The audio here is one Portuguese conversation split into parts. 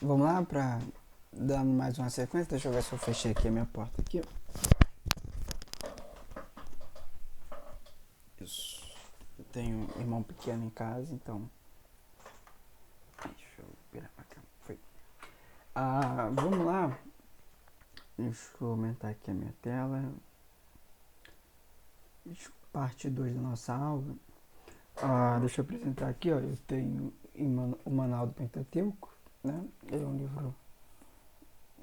Vamos lá para dar mais uma sequência. Deixa eu ver se eu fechei aqui a minha porta aqui. Isso. Eu tenho um irmão pequeno em casa, então. Deixa eu virar pra cá. Foi. Vamos lá. Deixa eu aumentar aqui a minha tela. Parte 2 da nossa aula. Deixa eu apresentar aqui, ó. Eu tenho o Manual do Pentateuco, né? Ele é um livro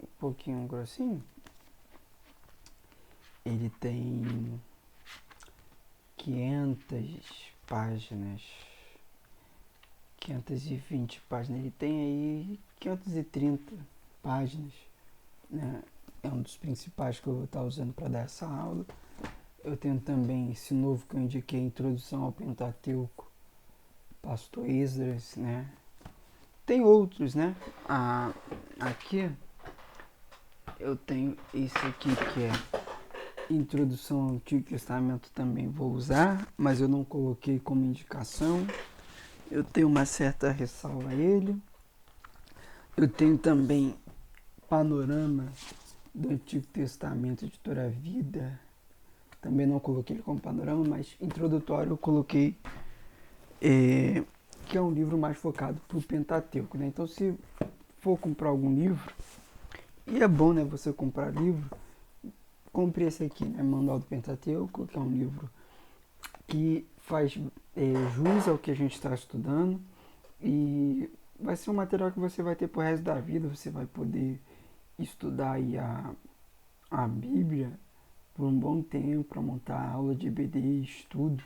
um pouquinho grossinho. Ele tem 500 páginas, 520 páginas. Ele tem aí 530 páginas, né? É um dos principais que eu vou estar usando para dar essa aula. Eu tenho também esse novo que eu indiquei, Introdução ao Pentateuco, Pastor Esdras, né? Tem outros, né? Aqui eu tenho esse aqui que é Introdução ao Antigo Testamento, também vou usar, mas eu não coloquei como indicação. Eu tenho uma certa ressalva a ele. Eu tenho também Panorama do Antigo Testamento, Editora Vida. Também não coloquei ele como panorama, mas introdutório eu coloquei, que é um livro mais focado para o Pentateuco, né? Então, se for comprar algum livro, e é bom, né, você comprar livro, compre esse aqui, né, Manual do Pentateuco, que é um livro que faz jus ao que a gente está estudando, e vai ser um material que você vai ter pro resto da vida. Você vai poder estudar aí a Bíblia por um bom tempo, para montar aula de EBD, estudo,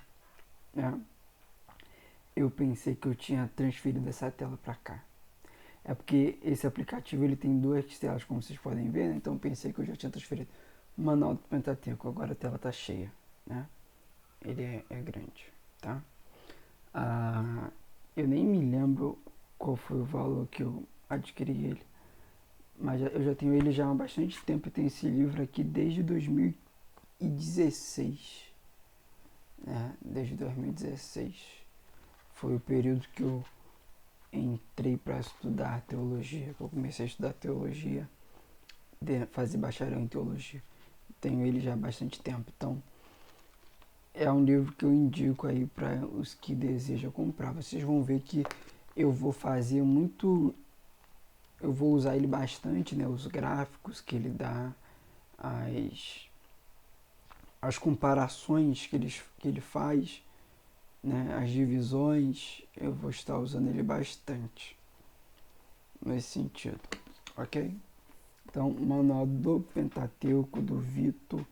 né? Eu pensei que eu tinha transferido essa tela para cá. É porque esse aplicativo ele tem duas telas, como vocês podem ver, né? Então eu pensei que eu já tinha transferido o Manual do Pentateuco. Agora a tela está cheia, né? Ele é grande, tá? Eu nem me lembro qual foi o valor que eu adquiri ele, mas eu já tenho ele já há bastante tempo. Eu tenho esse livro aqui desde 2016, né? Desde 2016 foi o período que eu entrei para estudar teologia, que eu comecei a estudar teologia, fazer bacharel em teologia. Tenho ele já há bastante tempo, então é um livro que eu indico aí para os que desejam comprar. Vocês vão ver que eu vou fazer muito, eu vou usar ele bastante, né? Os gráficos que ele dá, as comparações que ele faz, né? As divisões, eu vou estar usando ele bastante nesse sentido, ok? Então, Manual do Pentateuco do Vitor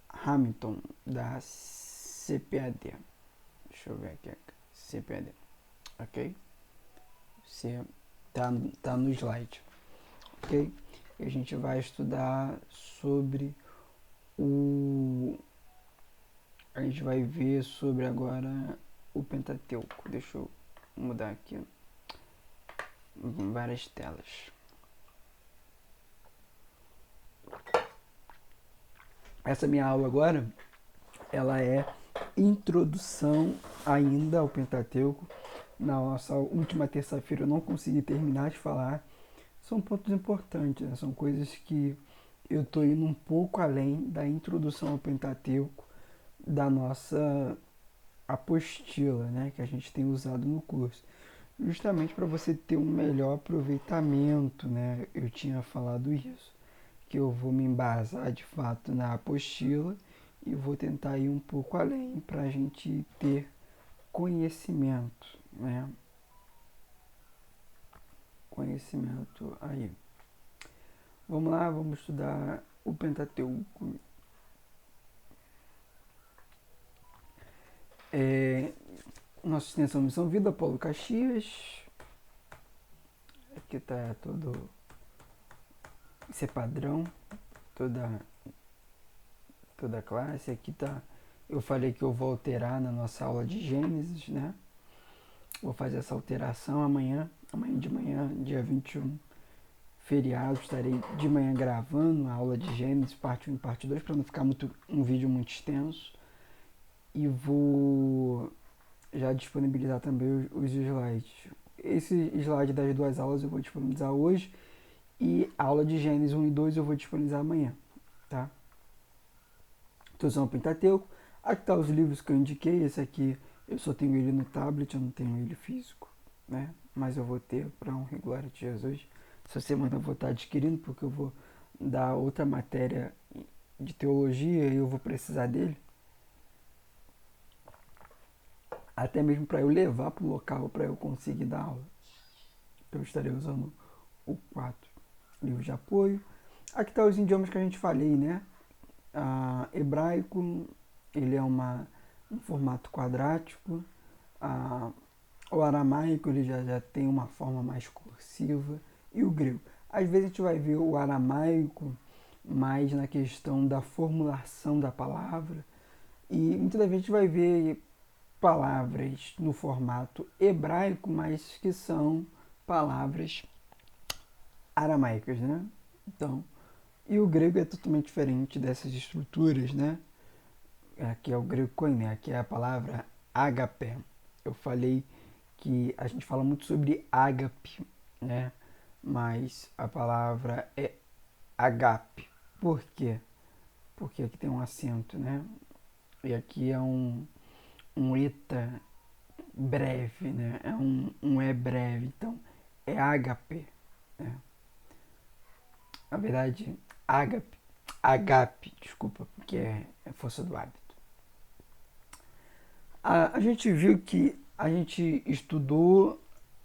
Hamilton, da CPAD. Deixa eu ver aqui, CPAD, ok? Você tá no slide, ok? E a gente vai estudar sobre a gente vai ver sobre agora o Pentateuco. Deixa eu mudar aqui várias telas. Essa minha aula agora, ela é introdução ainda ao Pentateuco. Na nossa última terça-feira eu não consegui terminar de falar. São pontos importantes, né? São coisas que eu estou indo um pouco além da introdução ao Pentateuco da nossa apostila, né, que a gente tem usado no curso, justamente para você ter um melhor aproveitamento, né? Eu tinha falado isso, que eu vou me embasar de fato na apostila e vou tentar ir um pouco além para a gente ter conhecimento, né? Conhecimento aí. Vamos lá, vamos estudar o Pentateuco. Nossa extensão Missão Vida, Paulo Caxias. Aqui tá todo. Isso é padrão. Toda, toda classe. Aqui tá. Eu falei que eu vou alterar na nossa aula de Gênesis, né? Vou fazer essa alteração amanhã. Amanhã de manhã, dia 21, feriado. Estarei de manhã gravando a aula de Gênesis, parte 1 e parte 2, para não ficar um vídeo muito extenso. E vou já disponibilizar também os slides. esse slide das duas aulas eu vou disponibilizar hoje e a aula de Gênesis 1 e 2 eu vou disponibilizar amanhã, tá? Introdução ao Pentateuco. Aqui tá os livros que eu indiquei. Esse aqui eu só tenho ele no tablet, eu não tenho ele físico, né? Mas eu vou ter para honra e glória de Jesus. Essa semana eu vou estar adquirindo porque eu vou dar outra matéria de teologia e eu vou precisar dele. Até mesmo para eu levar para o local para eu conseguir dar aula. Eu estarei usando o 4, livro de apoio. Aqui tá os idiomas que a gente falei, né? Hebraico, ele é um formato quadrático. O aramaico, ele já tem uma forma mais cursiva. E o grego. Às vezes a gente vai ver o aramaico mais na questão da formulação da palavra. E muitas vezes a gente vai ver palavras no formato hebraico, mas que são palavras aramaicas, né? Então, e o grego é totalmente diferente dessas estruturas, né? Aqui é o grego koiné, aqui é a palavra ágape. Eu falei que a gente fala muito sobre ágape, né? Mas a palavra é agape. Por quê? Porque aqui tem um acento, né? E aqui é um eta breve, né? É um é breve, então é ágape, né? Na verdade, agape, desculpa, porque é força do hábito. A gente viu que a gente estudou,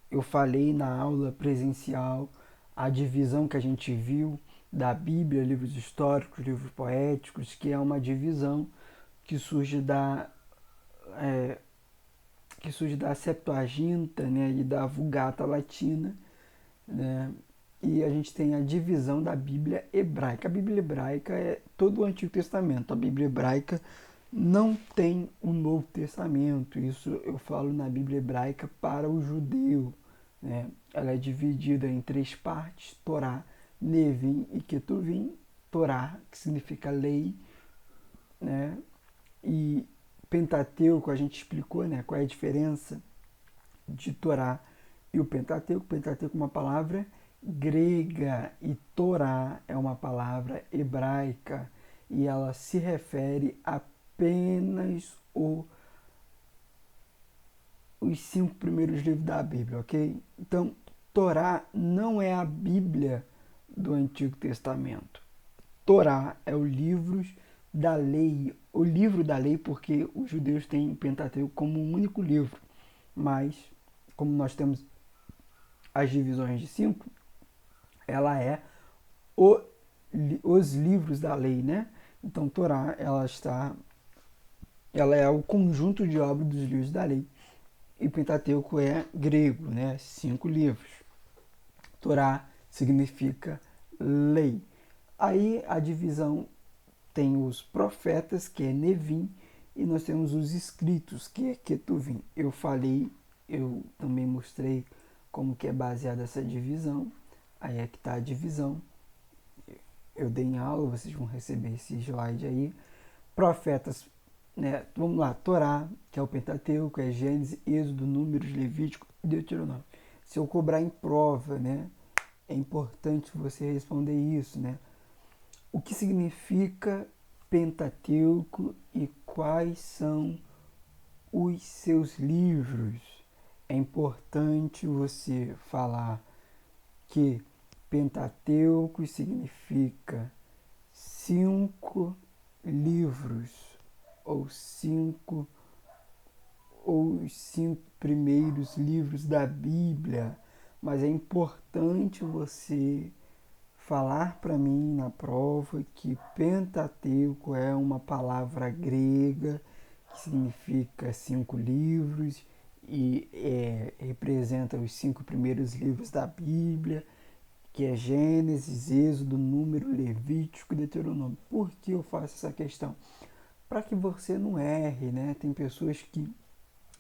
eu falei na aula presencial, a divisão que a gente viu da Bíblia, livros históricos, livros poéticos, que é uma divisão que surge da Septuaginta, né, e da Vulgata Latina, né? E a gente tem a divisão da Bíblia hebraica. A Bíblia hebraica é todo o Antigo Testamento. A Bíblia hebraica não tem o Novo Testamento. Isso eu falo na Bíblia hebraica para o judeu, né? Ela é dividida em 3 partes: Torá, Nevim e Ketuvim. Torá, que significa lei, né? E Pentateuco, a gente explicou, né, qual é a diferença de Torá e o Pentateuco. Pentateuco é uma palavra grega e Torá é uma palavra hebraica e ela se refere apenas os 5 primeiros livros da Bíblia, ok? Então, Torá não é a Bíblia do Antigo Testamento. Torá é o livro da lei, porque os judeus têm o Pentateuco como um único livro, mas como nós temos as divisões de 5, ela é os livros da lei, né? Então, Torá, ela é o conjunto de obras dos livros da lei. E Pentateuco é grego, né? 5 livros. Torá significa lei. Aí a divisão tem os profetas, que é Nevim, e nós temos os escritos, que é Ketuvim. Eu também mostrei como que é baseada essa divisão. Aí é que está a divisão. Eu dei em aula, vocês vão receber esse slide aí. Profetas, né? Vamos lá, Torá, que é o Pentateuco, é Gênesis, Êxodo, Números, Levítico e Deuteronômio. Se eu cobrar em prova, né, é importante você responder isso, né? O que significa Pentateuco e quais são os seus livros? É importante você falar que Pentateuco significa 5 livros, ou os 5 primeiros livros da Bíblia, mas é importante você falar para mim na prova que Pentateuco é uma palavra grega que significa 5 livros e representa os 5 primeiros livros da Bíblia, que é Gênesis, Êxodo, Número, Levítico e Deuteronômio. Por que eu faço essa questão? Para que você não erre, né? Tem pessoas que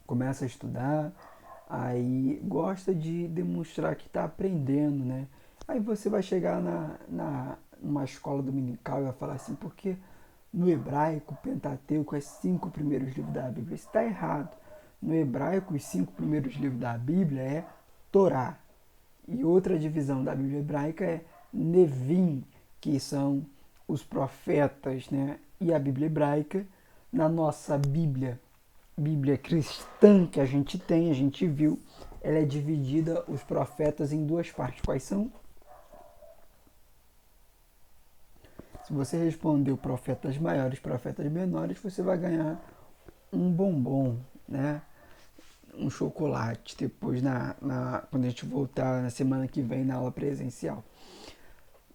começam a estudar, aí gosta de demonstrar que está aprendendo, né? Aí você vai chegar numa escola dominical e vai falar assim, porque no hebraico, Pentateuco é 5 primeiros livros da Bíblia. Isso está errado. No hebraico, os 5 primeiros livros da Bíblia é Torá. E outra divisão da Bíblia hebraica é Nevim, que são os profetas, né? E a Bíblia hebraica, na nossa Bíblia cristã que a gente viu, ela é dividida, os profetas, em duas partes. Quais são? Se você respondeu profetas maiores, profetas menores, você vai ganhar um bombom, né? Um chocolate depois quando a gente voltar na semana que vem na aula presencial.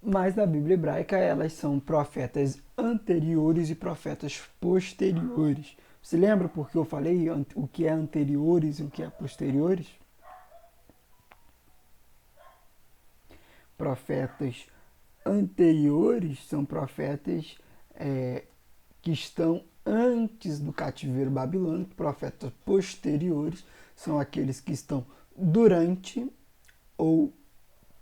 Mas na Bíblia hebraica elas são profetas anteriores e profetas posteriores. Você lembra porque eu falei o que é anteriores e o que é posteriores? Profetas anteriores são profetas que estão antes do cativeiro babilônico. Profetas posteriores são aqueles que estão durante ou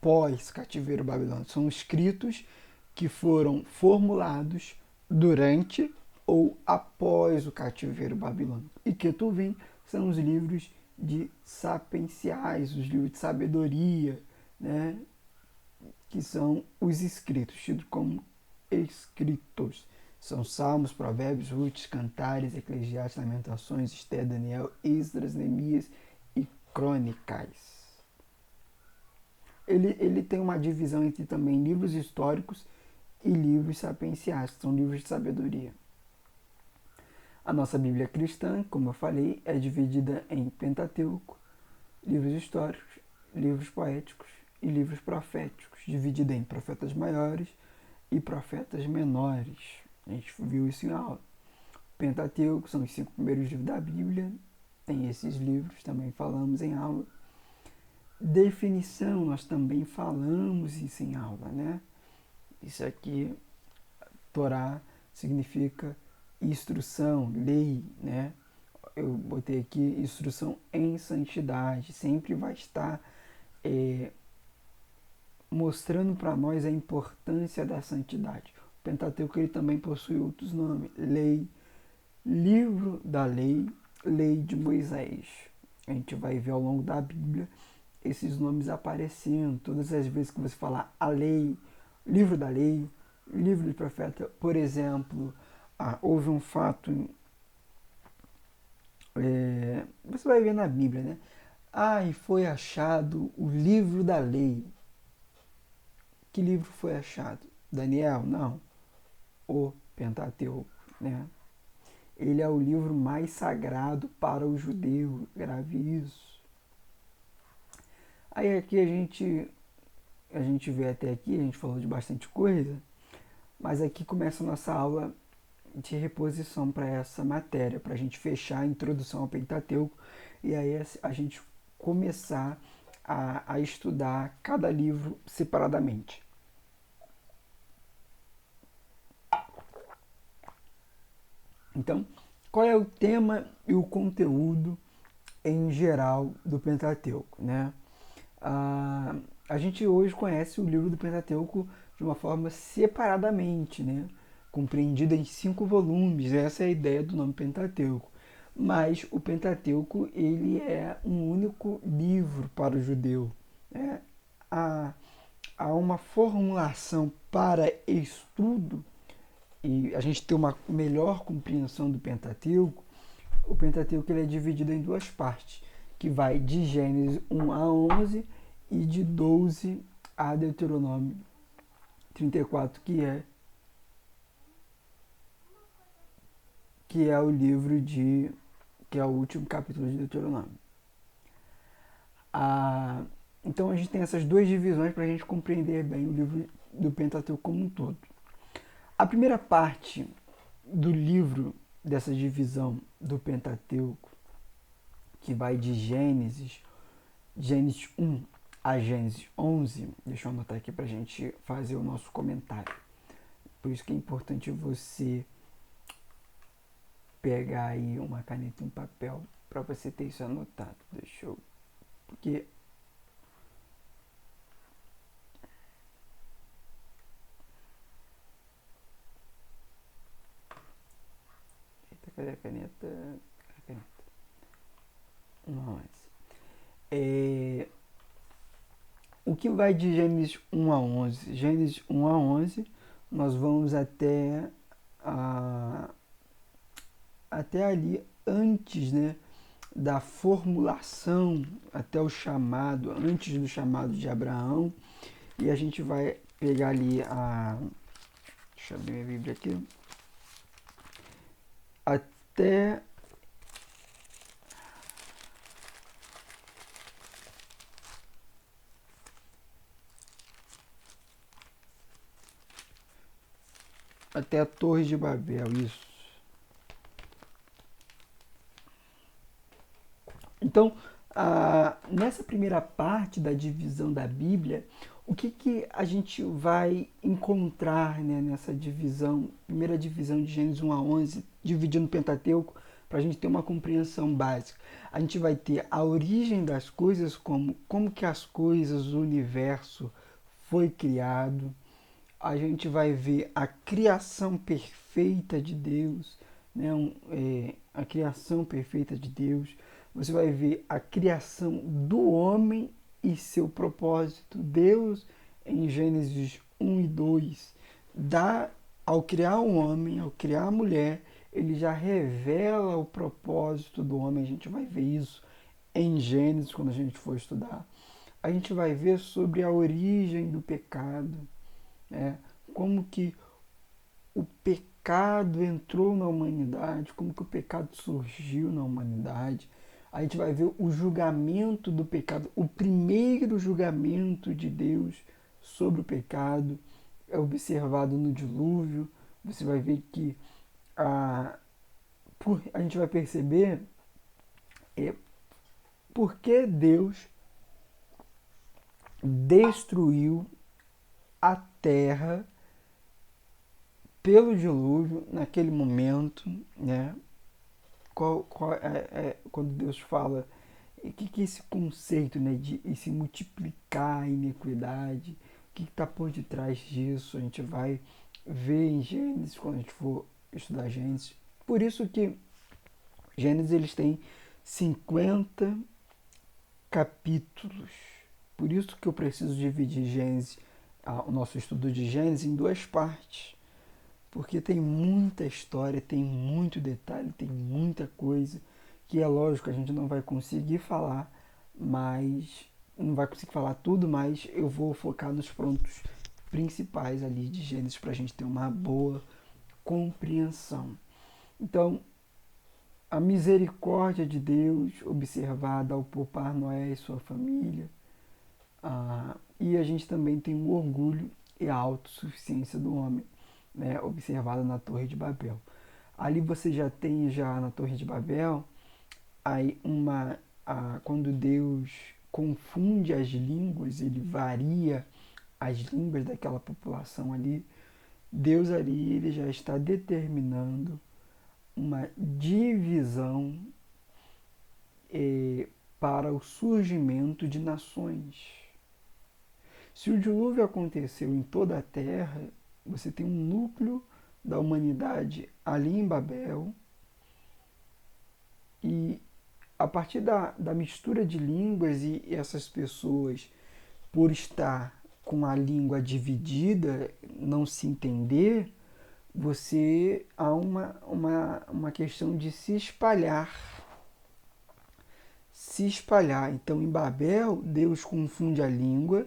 pós-cativeiro babilônico. São escritos que foram formulados durante ou após o cativeiro babilônico. E Ketuvim são os livros de sapienciais, os livros de sabedoria, né? Que são os escritos, tidos como escritos. São Salmos, Provérbios, Ruth, Cantares, Eclesiastes, Lamentações, Esther, Daniel, Esdras, Neemias e Crônicas. Ele tem uma divisão entre também livros históricos e livros sapienciais, que são livros de sabedoria. A nossa Bíblia cristã, como eu falei, é dividida em Pentateuco, livros históricos, livros poéticos e livros proféticos, dividida em profetas maiores e profetas menores. A gente viu isso em aula. Pentateuco são os 5 primeiros livros da Bíblia, tem esses livros, também falamos em aula. Definição, nós também falamos isso em aula, né? Isso aqui, Torá, significa instrução, lei, né? Eu botei aqui instrução em santidade, sempre vai estar mostrando para nós a importância da santidade. O Pentateuco ele também possui outros nomes: lei, livro da lei, lei de Moisés. A gente vai ver ao longo da Bíblia esses nomes aparecendo todas as vezes que você falar a lei, livro da lei, livro do profeta. Por exemplo, houve um fato, você vai ver na Bíblia, né? E foi achado o livro da lei. Que livro foi achado? Daniel? Não. O Pentateuco, né? Ele é o livro mais sagrado para o judeu, grave isso. Aí aqui a gente vê até aqui, a gente falou de bastante coisa, mas aqui começa a nossa aula de reposição para essa matéria, para a gente fechar a introdução ao Pentateuco e aí a gente começar a estudar cada livro separadamente. Então, qual é o tema e o conteúdo em geral do Pentateuco, né? A gente hoje conhece o livro do Pentateuco de uma forma separadamente, né? Compreendido em 5 volumes. Essa é a ideia do nome Pentateuco. Mas o Pentateuco ele é um único livro para o judeu, né? Há uma formulação para estudo e a gente ter uma melhor compreensão do Pentateuco. O Pentateuco ele é dividido em duas partes, que vai de Gênesis 1 a 11 e de 12 a Deuteronômio 34, que é o livro que é o último capítulo de Deuteronômio. Então a gente tem essas duas divisões para a gente compreender bem o livro do Pentateuco como um todo. A primeira parte do livro dessa divisão do Pentateuco, que vai de Gênesis 1 a Gênesis 11, deixa eu anotar aqui para a gente fazer o nosso comentário. Por isso que é importante você pegar aí uma caneta e um papel para você ter isso anotado. Deixa eu... Porque... Eita, cadê a caneta? A caneta. Não, mas... o que vai de Gênesis 1 a 11? Gênesis 1 a 11, nós vamos até ali antes, né, da formulação, até o chamado, antes do chamado de Abraão, e a gente vai pegar ali deixa eu abrir minha Bíblia aqui, até a Torre de Babel, isso. Então, nessa primeira parte da divisão da Bíblia, o que a gente vai encontrar, né, nessa divisão, primeira divisão de Gênesis 1 a 11, dividindo o Pentateuco, para a gente ter uma compreensão básica? A gente vai ter a origem das coisas, como que as coisas, o universo foi criado. A gente vai ver a criação perfeita de Deus, né? A criação perfeita de Deus. Você vai ver a criação do homem e seu propósito. Deus, em Gênesis 1 e 2, ao criar o homem, ao criar a mulher, ele já revela o propósito do homem. A gente vai ver isso em Gênesis, quando a gente for estudar. A gente vai ver sobre a origem do pecado, né? Como que o pecado entrou na humanidade, como que o pecado surgiu na humanidade. A gente vai ver o julgamento do pecado, o primeiro julgamento de Deus sobre o pecado é observado no dilúvio. Você vai ver que a gente vai perceber por que Deus destruiu a terra pelo dilúvio naquele momento, né? Quando Deus fala, o que é esse conceito, né, de se multiplicar a iniquidade, o que está por detrás disso? A gente vai ver em Gênesis, quando a gente for estudar Gênesis. Por isso que Gênesis eles têm 50 capítulos. Por isso que eu preciso dividir Gênesis, o nosso estudo de Gênesis, em duas partes. Porque tem muita história, tem muito detalhe, tem muita coisa que é lógico, a gente não vai conseguir falar, mas não vai conseguir falar tudo, mas eu vou focar nos pontos principais ali de Gênesis para a gente ter uma boa compreensão. Então, a misericórdia de Deus observada ao poupar Noé e sua família, e a gente também tem o orgulho e a autossuficiência do homem, né, observada na Torre de Babel. Ali você já tem na Torre de Babel aí quando Deus confunde as línguas, ele varia as línguas daquela população ali. Deus ali ele já está determinando uma divisão para o surgimento de nações. Se o dilúvio aconteceu em toda a terra, você tem um núcleo da humanidade ali em Babel, e a partir da mistura de línguas e essas pessoas, por estar com a língua dividida, não se entender, há uma questão de se espalhar. Se espalhar. Então, em Babel, Deus confunde a língua,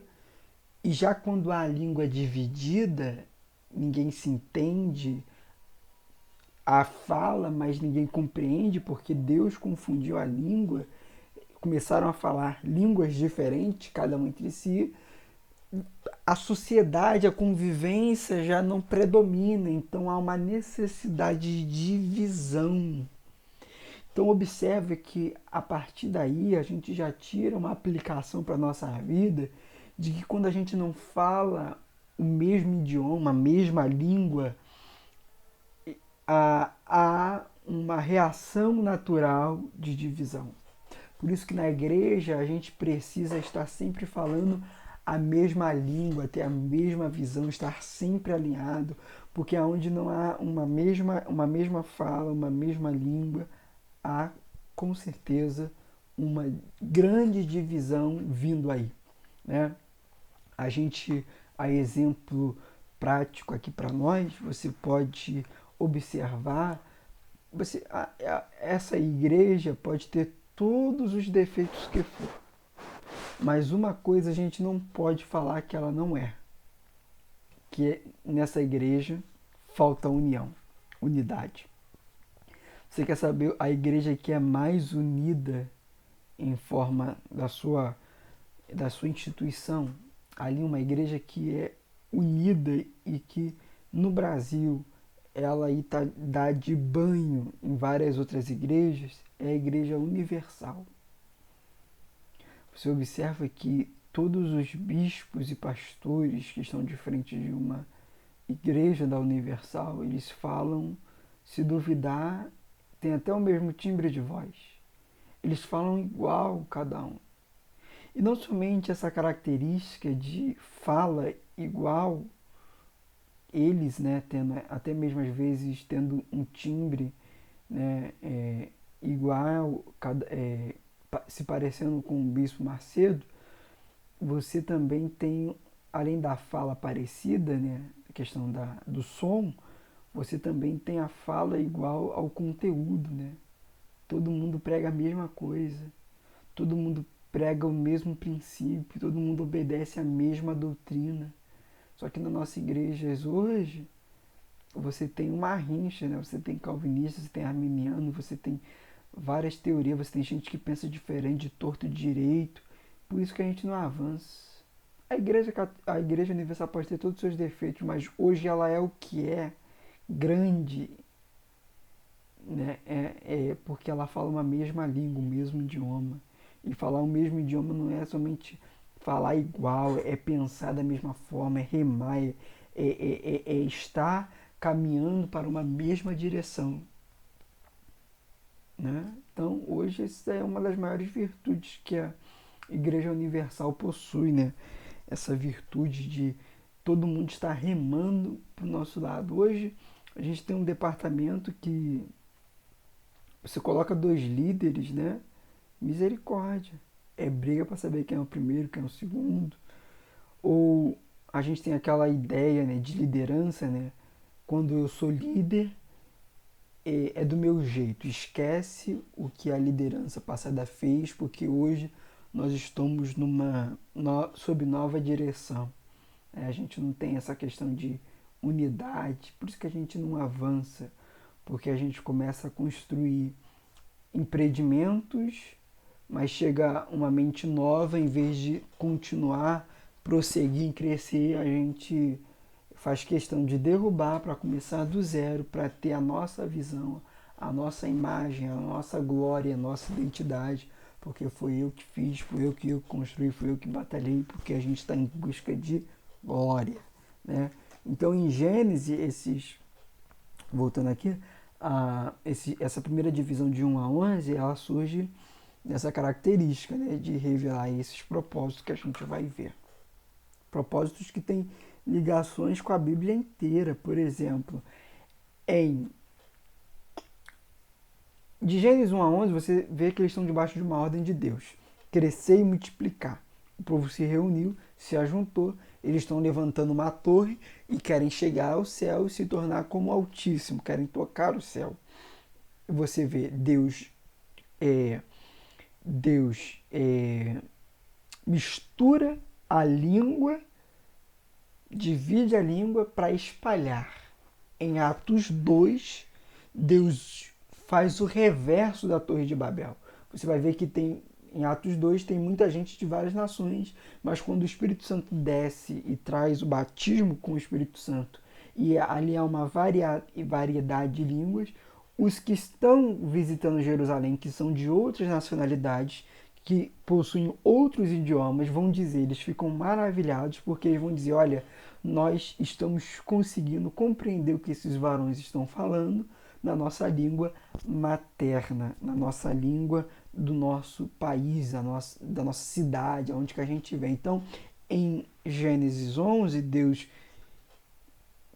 e já quando há a língua dividida, ninguém se entende, a fala, mas ninguém compreende, porque Deus confundiu a língua, começaram a falar línguas diferentes, cada um entre si, a sociedade, a convivência já não predomina, então há uma necessidade de divisão. Então observe que a partir daí a gente já tira uma aplicação para a nossa vida, de que quando a gente não fala o mesmo idioma, a mesma língua, há uma reação natural de divisão. Por isso que na igreja a gente precisa estar sempre falando a mesma língua, ter a mesma visão, estar sempre alinhado, porque aonde não há uma mesma fala, uma mesma língua, há com certeza uma grande divisão vindo aí, né? A gente, a exemplo prático aqui para nós, você pode observar, essa igreja pode ter todos os defeitos que for, mas uma coisa a gente não pode falar que ela não é, que nessa igreja falta união, unidade. Você quer saber a igreja que é mais unida em forma da sua instituição? Ali uma igreja que é unida e que no Brasil ela aí dá de banho em várias outras igrejas, é a Igreja Universal. Você observa que todos os bispos e pastores que estão de frente de uma igreja da Universal, eles falam, se duvidar, tem até o mesmo timbre de voz. Eles falam igual cada um. E não somente essa característica de fala igual, eles, né, tendo, até mesmo às vezes tendo um timbre, né, igual, se parecendo com o Bispo Macedo, você também tem, além da fala parecida, né, a questão do som, você também tem a fala igual ao conteúdo, né? Todo mundo prega a mesma coisa, todo mundo prega o mesmo princípio, todo mundo obedece a mesma doutrina. Só que nas nossas igrejas hoje, você tem uma rincha, né? Você tem calvinista, você tem arminiano, você tem várias teorias, você tem gente que pensa diferente, de torto e de direito. Por isso que a gente não avança. A igreja universal pode ter todos os seus defeitos, mas hoje ela é o que é, grande, né? Porque ela fala uma mesma língua, o mesmo idioma. E falar o mesmo idioma não é somente falar igual, é pensar da mesma forma, é remar, é estar caminhando para uma mesma direção, né? Então, hoje, essa é uma das maiores virtudes que a Igreja Universal possui, né? Essa virtude de todo mundo estar remando para o nosso lado. Hoje, a gente tem um departamento que você coloca 2 líderes, né? Misericórdia. É briga para saber quem é o primeiro, quem é o segundo. Ou a gente tem aquela ideia, né, de liderança, né? Quando eu sou líder, é do meu jeito. Esquece o que a liderança passada fez, porque hoje nós estamos sob nova direção. A gente não tem essa questão de unidade, por isso que a gente não avança, porque a gente começa a construir empreendimentos, mas chega uma mente nova, em vez de continuar, prosseguir em crescer, a gente faz questão de derrubar para começar do zero, para ter a nossa visão, a nossa imagem, a nossa glória, a nossa identidade, porque foi eu que fiz, foi eu que construí, foi eu que batalhei, porque a gente está em busca de glória, né? Então, em Gênesis, voltando aqui, essa primeira divisão de 1 a 11, ela surge dessa característica, né, de revelar esses propósitos que a gente vai ver. Propósitos que têm ligações com a Bíblia inteira. Por exemplo, de Gênesis 1 a 11, você vê que eles estão debaixo de uma ordem de Deus. Crescer e multiplicar. O povo se reuniu, se ajuntou, eles estão levantando uma torre e querem chegar ao céu e se tornar como o Altíssimo, querem tocar o céu. E você vê Deus mistura a língua, divide a língua para espalhar. Em Atos 2, Deus faz o reverso da Torre de Babel. Você vai ver que em Atos 2 tem muita gente de várias nações, mas quando o Espírito Santo desce e traz o batismo com o Espírito Santo, e ali há uma variedade de línguas, os que estão visitando Jerusalém, que são de outras nacionalidades, que possuem outros idiomas, vão dizer, eles ficam maravilhados, porque eles vão dizer, olha, nós estamos conseguindo compreender o que esses varões estão falando na nossa língua materna, na nossa língua do nosso país, da nossa cidade, onde que a gente vem. Então, em Gênesis 11, Deus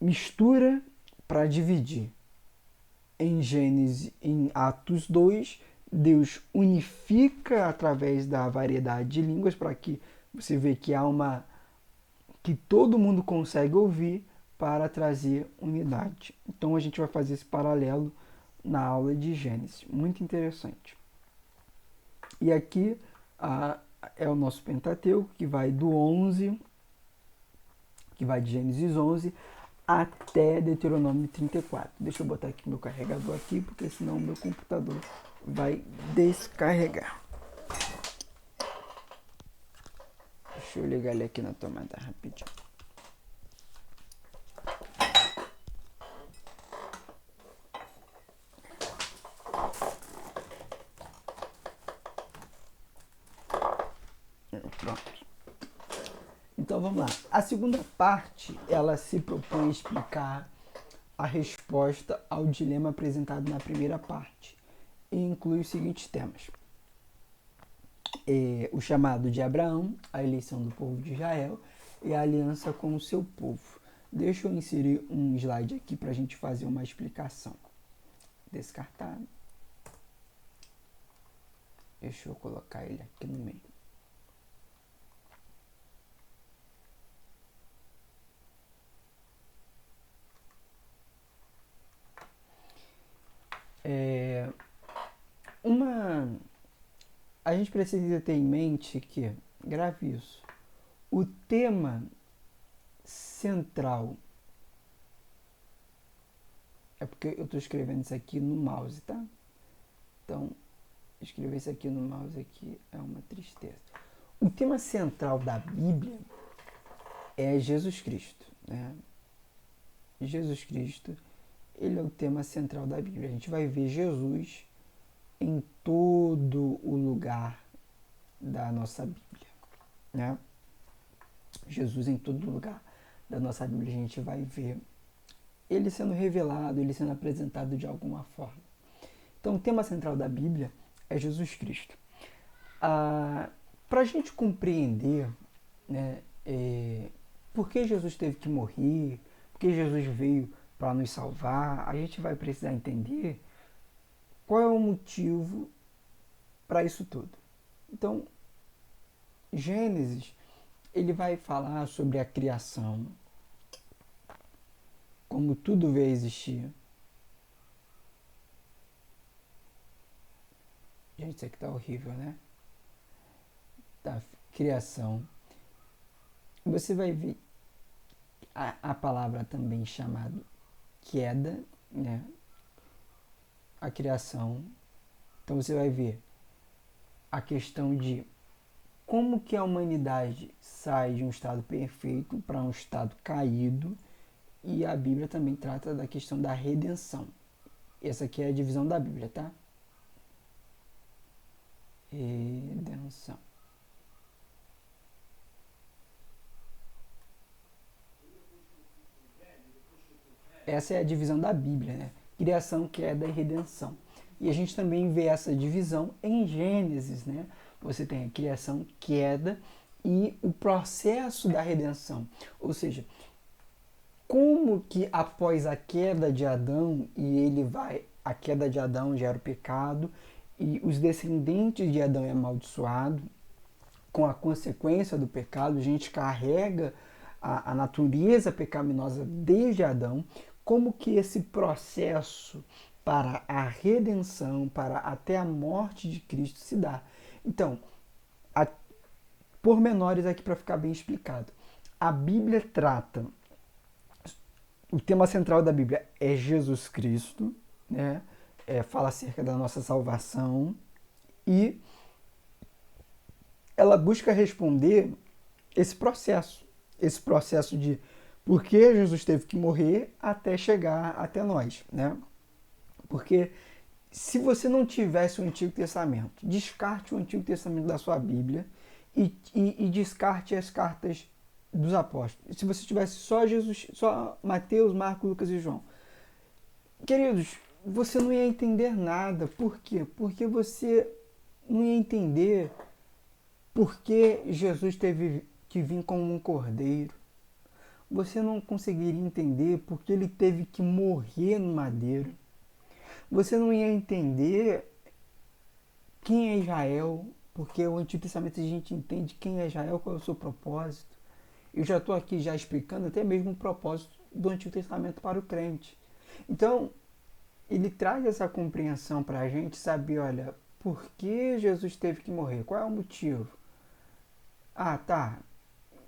mistura para dividir. Em Atos 2, Deus unifica através da variedade de línguas, para que você vê que há que todo mundo consegue ouvir para trazer unidade. Então a gente vai fazer esse paralelo na aula de Gênesis. Muito interessante. E aqui é o nosso Pentateuco, que vai do 11, que vai de Gênesis 11 até Deuteronômio 34. Deixa eu botar aqui meu carregador aqui, porque senão o meu computador vai descarregar. Deixa eu ligar ele aqui na tomada rapidinho. Pronto. Então vamos lá. A segunda parte, ela se propõe a explicar a resposta ao dilema apresentado na primeira parte e inclui os seguintes temas: o chamado de Abraão, a eleição do povo de Israel e a aliança com o seu povo. Deixa eu inserir um slide aqui para a gente fazer uma explicação. Descartar. Deixa eu colocar ele aqui no meio. A gente precisa ter em mente que, grave isso, o tema central, é porque eu estou escrevendo isso aqui no mouse, tá? Então, escrever isso aqui no mouse aqui é uma tristeza. O tema central da Bíblia é Jesus Cristo, né? Jesus Cristo, ele é o tema central da Bíblia. A gente vai ver Jesus em todo o lugar da nossa Bíblia, né? Jesus em todo lugar da nossa Bíblia a gente vai ver ele sendo revelado, ele sendo apresentado de alguma forma. Então o tema central da Bíblia é Jesus Cristo. Para a gente compreender, né, por que Jesus teve que morrer, por que Jesus veio para nos salvar, a gente vai precisar entender qual é o motivo para isso tudo. Então, Gênesis, ele vai falar sobre a criação, como tudo veio a existir. Gente, isso aqui tá horrível, né? Da criação. Você vai ver a palavra também chamada queda, né? A criação. Então você vai ver a questão de como que a humanidade sai de um estado perfeito para um estado caído, e a Bíblia também trata da questão da redenção. Essa aqui é a divisão da Bíblia, tá? Redenção. Essa é a divisão da Bíblia, né? Criação, queda e redenção. E a gente também vê essa divisão em Gênesis, né? Você tem a criação, queda e o processo da redenção. Ou seja, como que após a queda de Adão, a queda de Adão gera o pecado, e os descendentes de Adão é amaldiçoado, com a consequência do pecado, a gente carrega a natureza pecaminosa desde Adão, como que esse processo para a redenção, para até a morte de Cristo se dá. Então, pormenores aqui para ficar bem explicado. A Bíblia trata, o tema central da Bíblia é Jesus Cristo, né? Fala acerca da nossa salvação, e ela busca responder esse processo de por que Jesus teve que morrer até chegar até nós, né? Porque se você não tivesse o Antigo Testamento, descarte o Antigo Testamento da sua Bíblia e descarte as cartas dos apóstolos. Se você tivesse só Jesus, só Mateus, Marcos, Lucas e João, queridos, você não ia entender nada. Por quê? Porque você não ia entender por que Jesus teve que vir como um cordeiro. Você não conseguiria entender por que ele teve que morrer no madeiro. Você não ia entender quem é Israel, porque o Antigo Testamento a gente entende quem é Israel, qual é o seu propósito. Eu já estou aqui já explicando até mesmo o propósito do Antigo Testamento para o crente. Então, ele traz essa compreensão para a gente saber, olha, por que Jesus teve que morrer? Qual é o motivo? Ah, tá,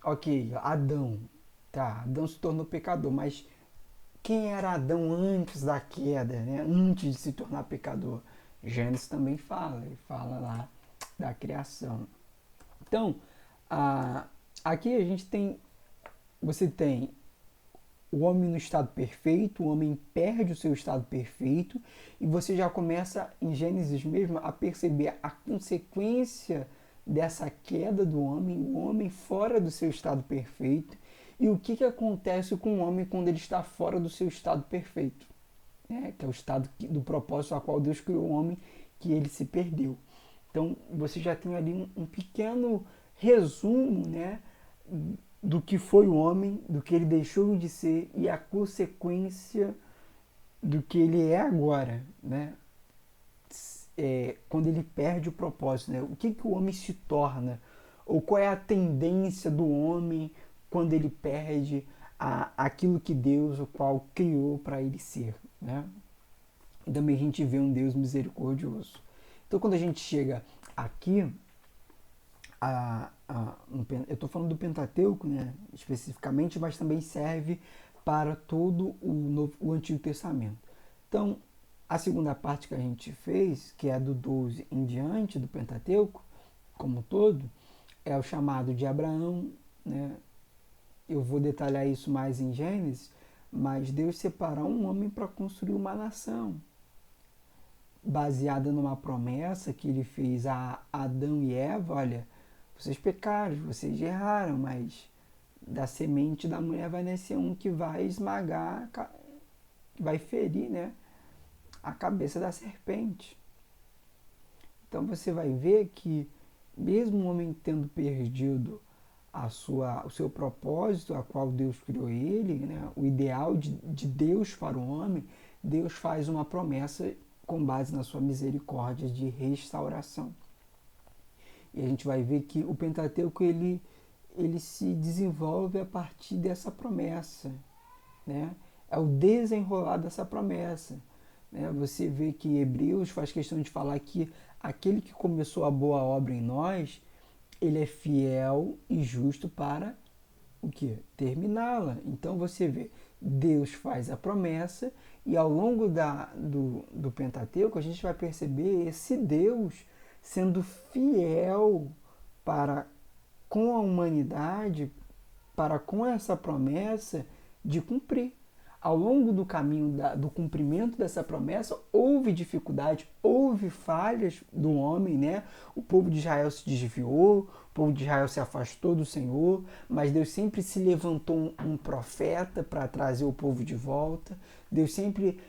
ok, Adão. Tá, Adão se tornou pecador, mas quem era Adão antes da queda, né? Antes de se tornar pecador? Gênesis também fala, ele fala lá da criação. Então, aqui a gente tem, você tem o homem no estado perfeito, o homem perde o seu estado perfeito, e você já começa em Gênesis mesmo a perceber a consequência dessa queda do homem, o homem fora do seu estado perfeito, e o que acontece com o homem quando ele está fora do seu estado perfeito, né? Que é o estado do propósito a qual Deus criou o homem, que ele se perdeu. Então você já tem ali um pequeno resumo, né, do que foi o homem, do que ele deixou de ser e a consequência do que ele é agora, né? Quando ele perde o propósito, né? O que o homem se torna? Ou qual é a tendência do homem quando ele perde aquilo que Deus, o qual criou para ele ser, né? E também a gente vê um Deus misericordioso. Então quando a gente chega aqui, eu estou falando do Pentateuco, né, especificamente, mas também serve para todo o Antigo Testamento. Então, a segunda parte que a gente fez, que é do 12 em diante do Pentateuco, como um todo, é o chamado de Abraão, né? Eu vou detalhar isso mais em Gênesis, mas Deus separou um homem para construir uma nação, baseada numa promessa que ele fez a Adão e Eva. Olha, vocês pecaram, vocês erraram, mas da semente da mulher vai nascer um que vai esmagar, vai ferir, né, a cabeça da serpente. Então você vai ver que mesmo o homem tendo perdido o seu propósito, a qual Deus criou ele, né, o ideal de Deus para o homem, Deus faz uma promessa com base na sua misericórdia de restauração. E a gente vai ver que o Pentateuco ele se desenvolve a partir dessa promessa, né? É o desenrolar dessa promessa, né? Você vê que Hebreus faz questão de falar que aquele que começou a boa obra em nós, ele é fiel e justo para o quê? Terminá-la. Então você vê, Deus faz a promessa e ao longo do Pentateuco a gente vai perceber esse Deus sendo fiel para com a humanidade, para com essa promessa de cumprir. Ao longo do caminho do cumprimento dessa promessa, houve dificuldade, houve falhas do homem, né? O povo de Israel se desviou, o povo de Israel se afastou do Senhor, mas Deus sempre se levantou um profeta para trazer o povo de volta. Deus sempre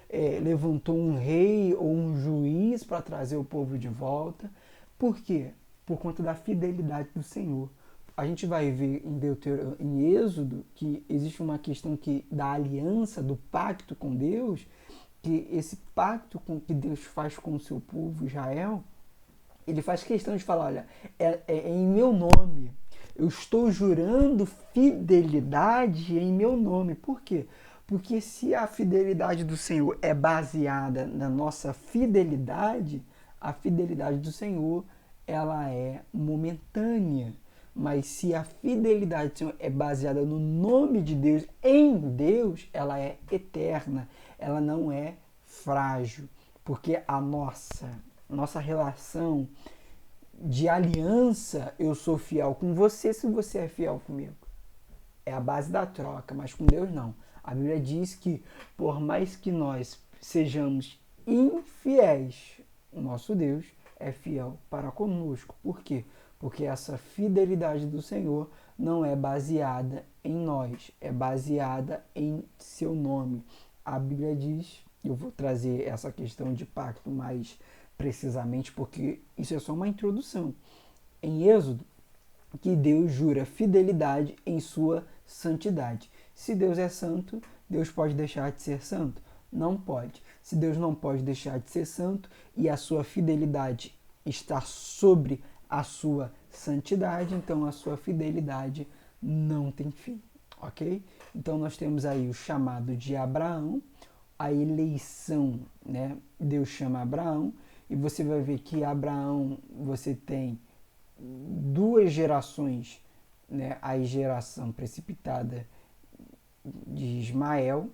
levantou um rei ou um juiz para trazer o povo de volta. Por quê? Por conta da fidelidade do Senhor. A gente vai ver em Êxodo que existe uma questão da aliança, do pacto com Deus, que esse pacto que Deus faz com o seu povo Israel, ele faz questão de falar, olha, é em meu nome, eu estou jurando fidelidade em meu nome. Por quê? Porque se a fidelidade do Senhor é baseada na nossa fidelidade, a fidelidade do Senhor ela é momentânea. Mas se a fidelidade do Senhor é baseada no nome de Deus, em Deus, ela é eterna, ela não é frágil. Porque a nossa relação de aliança, eu sou fiel com você se você é fiel comigo. É a base da troca, mas com Deus não. A Bíblia diz que por mais que nós sejamos infiéis, o nosso Deus é fiel para conosco. Por quê? Porque essa fidelidade do Senhor não é baseada em nós, é baseada em seu nome. A Bíblia diz, eu vou trazer essa questão de pacto mais precisamente, porque isso é só uma introdução. Em Êxodo, que Deus jura fidelidade em sua santidade. Se Deus é santo, Deus pode deixar de ser santo? Não pode. Se Deus não pode deixar de ser santo e a sua fidelidade está sobre a sua santidade, então a sua fidelidade não tem fim, ok? Então nós temos aí o chamado de Abraão, a eleição, né? Deus chama Abraão e você vai ver que Abraão, você tem duas gerações, né? A geração precipitada de Ismael,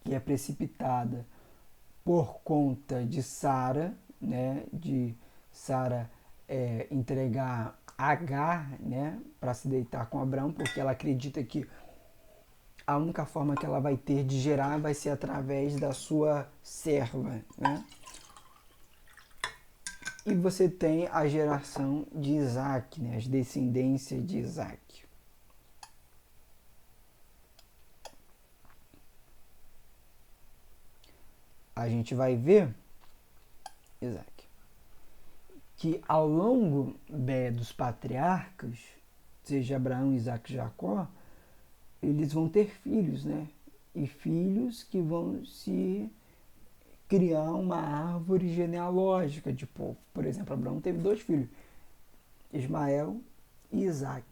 que é precipitada por conta de Sara, né? De Sara entregar Agar, né? Para se deitar com Abraão, porque ela acredita que a única forma que ela vai ter de gerar vai ser através da sua serva, né? E você tem a geração de Isaac, né? As descendências de Isaac. A gente vai ver, Isaac, que ao longo dos patriarcas, seja Abraão, Isaac e Jacó, eles vão ter filhos, né? E filhos que vão se criar uma árvore genealógica de povo. Por exemplo, Abraão teve 2 filhos, Ismael e Isaac.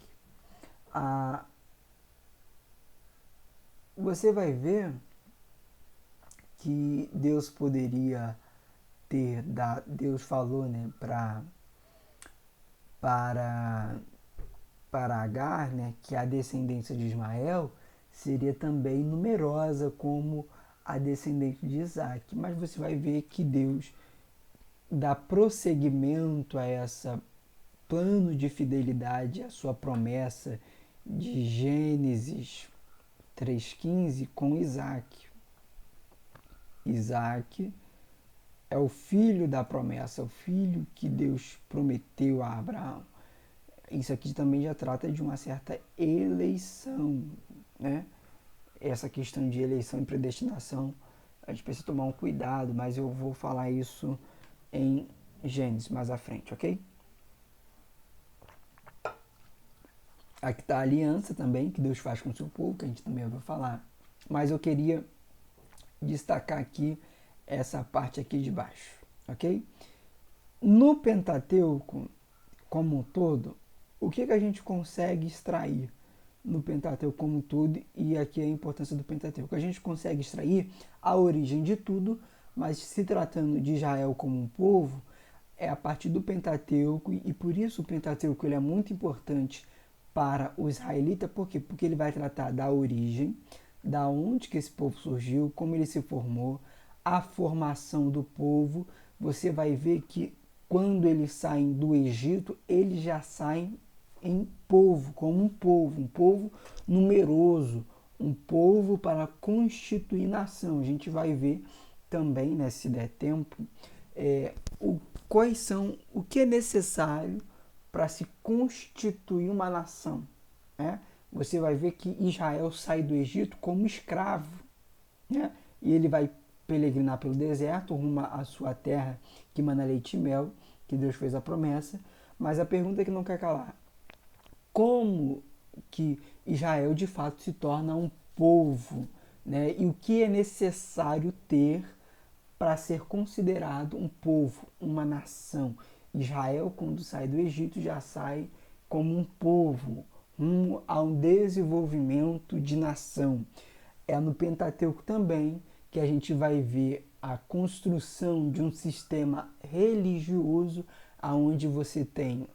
Você vai ver que Deus poderia ter dado, Deus falou, né, para Agar, né, que a descendência de Ismael seria também numerosa como a descendente de Isaac. Mas você vai ver que Deus dá prosseguimento a essa plano de fidelidade, a sua promessa de Gênesis 3,15 com Isaac. Isaac é o filho da promessa, o filho que Deus prometeu a Abraão. Isso aqui também já trata de uma certa eleição, né? Essa questão de eleição e predestinação, a gente precisa tomar um cuidado, mas eu vou falar isso em Gênesis mais à frente, ok? Aqui está a aliança também que Deus faz com o seu povo, que a gente também vai falar. Mas eu queria destacar aqui essa parte aqui de baixo, ok? No Pentateuco, como um todo, o que a gente consegue extrair no Pentateuco como um todo, e aqui a importância do Pentateuco? A gente consegue extrair a origem de tudo, mas se tratando de Israel como um povo, é a partir do Pentateuco, e por isso o Pentateuco ele é muito importante para o israelita. Por quê? Porque ele vai tratar da origem, da onde que esse povo surgiu, como ele se formou, a formação do povo. Você vai ver que quando eles saem do Egito, eles já saem em povo, como um povo numeroso, um povo para constituir nação. A gente vai ver também, né, se der tempo, quais são, o que é necessário para se constituir uma nação, né? Você vai ver que Israel sai do Egito como escravo, né? E ele vai peregrinar pelo deserto, rumo à sua terra que mana leite e mel, que Deus fez a promessa. Mas a pergunta que não quer calar: como que Israel de fato se torna um povo, né? E o que é necessário ter para ser considerado um povo, uma nação? Israel, quando sai do Egito, já sai como um povo, rumo a um desenvolvimento de nação. É no Pentateuco também que a gente vai ver a construção de um sistema religioso, aonde você tem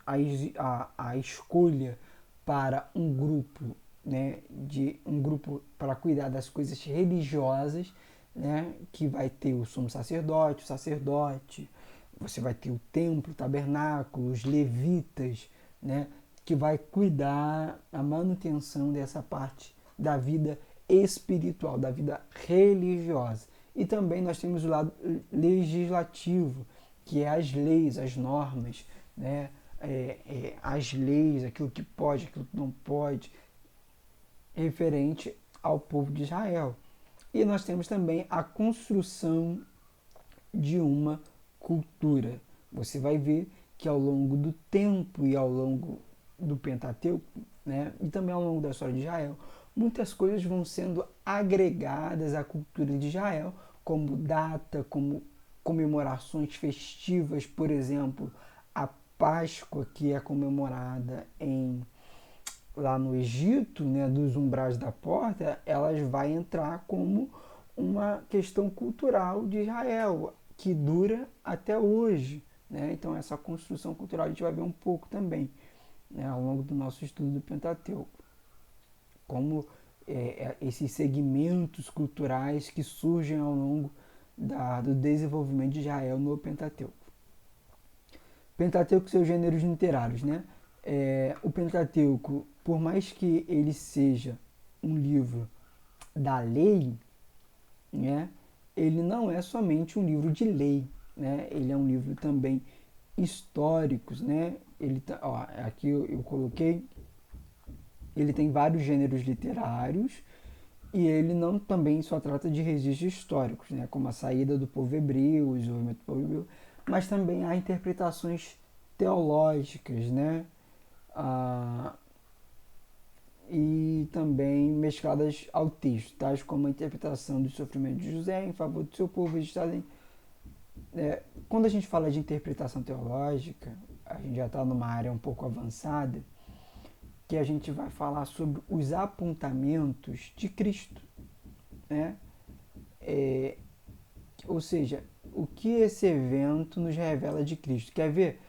a escolha para um grupo, né, de um grupo para cuidar das coisas religiosas, né, que vai ter o sumo sacerdote, o sacerdote, você vai ter o templo, o tabernáculo, os levitas, né, que vai cuidar a manutenção dessa parte da vida espiritual, da vida religiosa. E também nós temos o lado legislativo, que é as leis, as normas, né, as leis, aquilo que pode, aquilo que não pode, referente ao povo de Israel. E nós temos também a construção de uma cultura. Você vai ver que ao longo do tempo e ao longo do Pentateuco, né, e também ao longo da história de Israel, muitas coisas vão sendo agregadas à cultura de Israel, como data, como comemorações festivas, por exemplo, a Páscoa, que é comemorada lá no Egito, né, dos umbrais da porta, elas vai entrar como uma questão cultural de Israel, que dura até hoje. Né? Então, essa construção cultural a gente vai ver um pouco também, né, ao longo do nosso estudo do Pentateuco. Como esses segmentos culturais que surgem ao longo do desenvolvimento de Israel no Pentateuco. Pentateuco e seus gêneros literários, né? O Pentateuco, por mais que ele seja um livro da lei, né? Ele não é somente um livro de lei, né? Ele é um livro também históricos, né? Aqui eu coloquei, ele tem vários gêneros literários e ele não também só trata de registros históricos, né? Como a saída do povo hebreu, o desenvolvimento do povo hebreu, mas também há interpretações teológicas, né? E também mescladas ao texto, tais como a interpretação do sofrimento de José em favor do seu povo. Quando a gente fala de interpretação teológica, a gente já está numa área um pouco avançada, que a gente vai falar sobre os apontamentos de Cristo, né? Ou seja, o que esse evento nos revela de Cristo. Quer ver?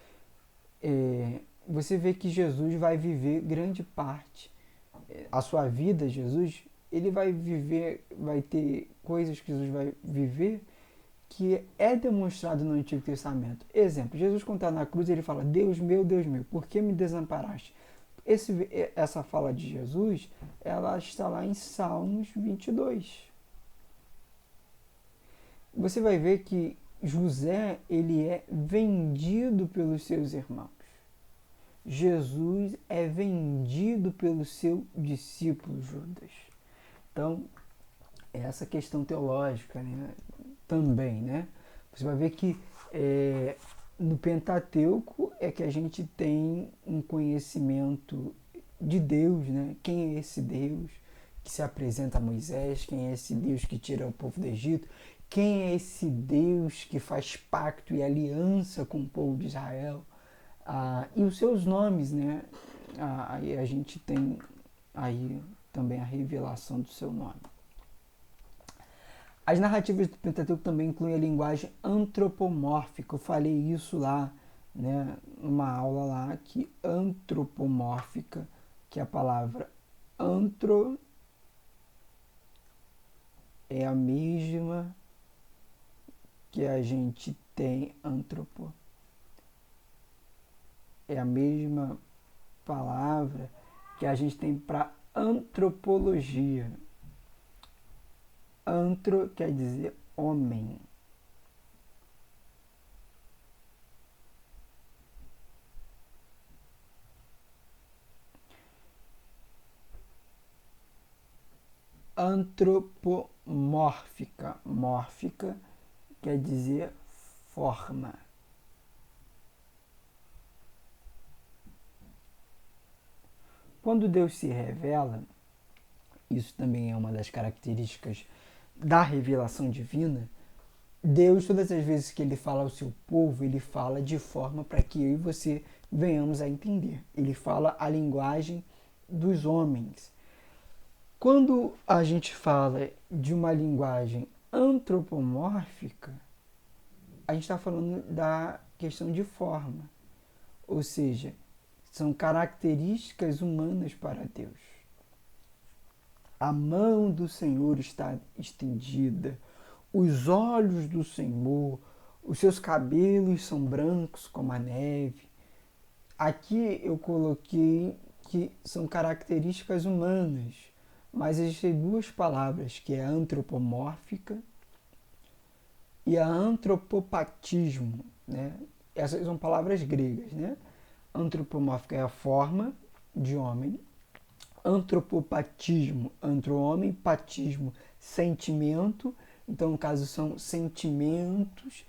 Você vê que Jesus vai viver grande parte. A sua vida, Jesus, ele vai viver, vai ter coisas que Jesus vai viver que é demonstrado no Antigo Testamento. Exemplo, Jesus quando está na cruz, ele fala, Deus meu, por que me desamparaste? Essa fala de Jesus, ela está lá em Salmos 22. Você vai ver que José, ele é vendido pelos seus irmãos. Jesus é vendido pelo seu discípulo Judas. Então, essa questão teológica, né, também, né? Você vai ver que no Pentateuco é que a gente tem um conhecimento de Deus, né? Quem é esse Deus que se apresenta a Moisés? Quem é esse Deus que tira o povo do Egito? Quem é esse Deus que faz pacto e aliança com o povo de Israel? E os seus nomes, né? Aí a gente tem aí também a revelação do seu nome. As narrativas do Pentateuco também incluem a linguagem antropomórfica. Eu falei isso lá, né, numa aula lá, que antropomórfica, que a palavra antro é a mesma que a gente tem antropo. É a mesma palavra que a gente tem para antropologia. Antro quer dizer homem. Antropomórfica. Mórfica quer dizer forma. Quando Deus se revela, isso também é uma das características da revelação divina, Deus, todas as vezes que ele fala ao seu povo, ele fala de forma para que eu e você venhamos a entender. Ele fala a linguagem dos homens. Quando a gente fala de uma linguagem antropomórfica, a gente está falando da questão de forma. Ou seja, são características humanas para Deus. A mão do Senhor está estendida, os olhos do Senhor, os seus cabelos são brancos como a neve. Aqui eu coloquei que são características humanas, mas existem duas palavras, que é a antropomórfica e a antropopatismo, né? Essas são palavras gregas, né? Antropomórfica é a forma de homem, antropopatismo, antro-homem, patismo, sentimento. Então, no caso, são sentimentos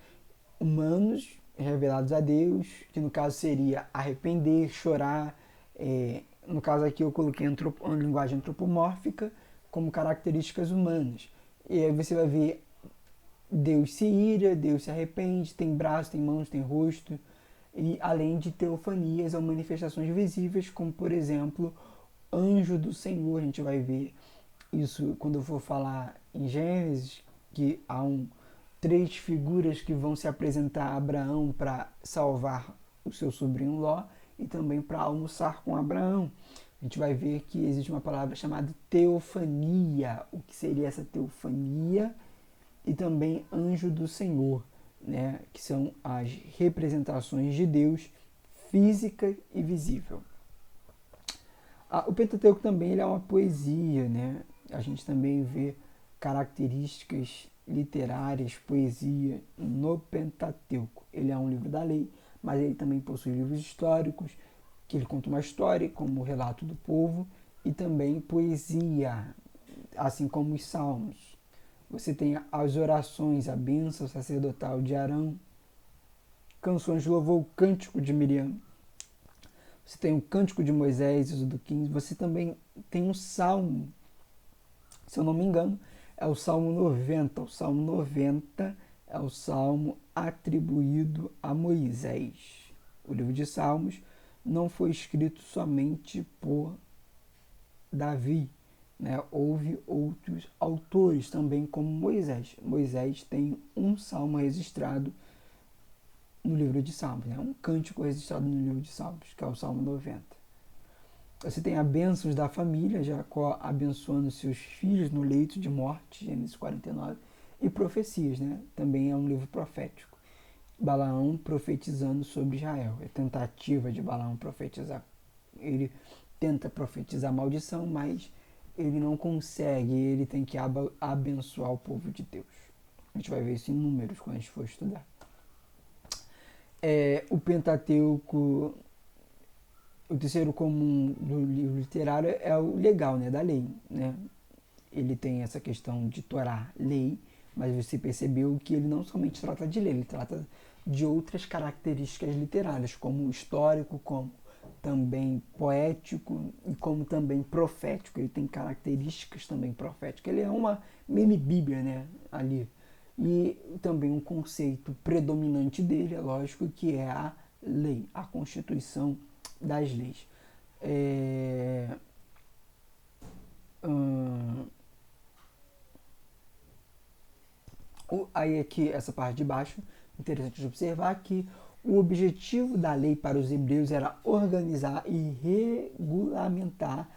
humanos revelados a Deus, que no caso seria arrepender, chorar. No caso aqui eu coloquei a linguagem antropomórfica como características humanas. E aí você vai ver Deus se ira, Deus se arrepende, tem braços, tem mãos, tem rosto. e além de teofanias ou manifestações visíveis, como por exemplo, anjo do Senhor. A gente vai ver isso quando eu for falar em Gênesis, que há três figuras que vão se apresentar a Abraão para salvar o seu sobrinho Ló e também para almoçar com Abraão. A gente vai ver que existe uma palavra chamada teofania. O que seria essa teofania? E também anjo do Senhor, né? Que são as representações de Deus física e visível. O Pentateuco também ele é uma poesia, né? A gente também vê características literárias, poesia no Pentateuco. Ele é um livro da lei, mas ele também possui livros históricos, que ele conta uma história, como o relato do povo, e também poesia, assim como os salmos. Você tem as orações, a bênção sacerdotal de Arão, canções de louvor, o cântico de Miriam. Você tem o cântico de Moisés, Êxodo 15. Você também tem um salmo, se eu não me engano, é o Salmo 90. O Salmo 90 é o salmo atribuído a Moisés. O livro de Salmos não foi escrito somente por Davi, né? Houve outros autores também, como Moisés. Moisés tem um salmo registrado no livro de Salmos, né? Um cântico registrado no livro de Salmos, que é o Salmo 90. Você tem a bênção da família, Jacó abençoando seus filhos no leito de morte, Gênesis 49, e profecias, né? Também é um livro profético. Balaão profetizando sobre Israel. É tentativa de Balaão profetizar. Ele tenta profetizar maldição, mas ele não consegue, ele tem que abençoar o povo de Deus. A gente vai ver isso em números quando a gente for estudar. O Pentateuco, o terceiro comum do livro literário é o legal, né, da lei, né? Ele tem essa questão de Torá, lei, mas você percebeu que ele não somente trata de lei, ele trata de outras características literárias, como histórico, como também poético e como também profético. Ele tem características também proféticas. Ele é uma mini bíblia, né, ali. E também um conceito predominante dele, é lógico, que é a lei, a constituição das leis. Aí aqui, essa parte de baixo, interessante de observar que o objetivo da lei para os hebreus era organizar e regulamentar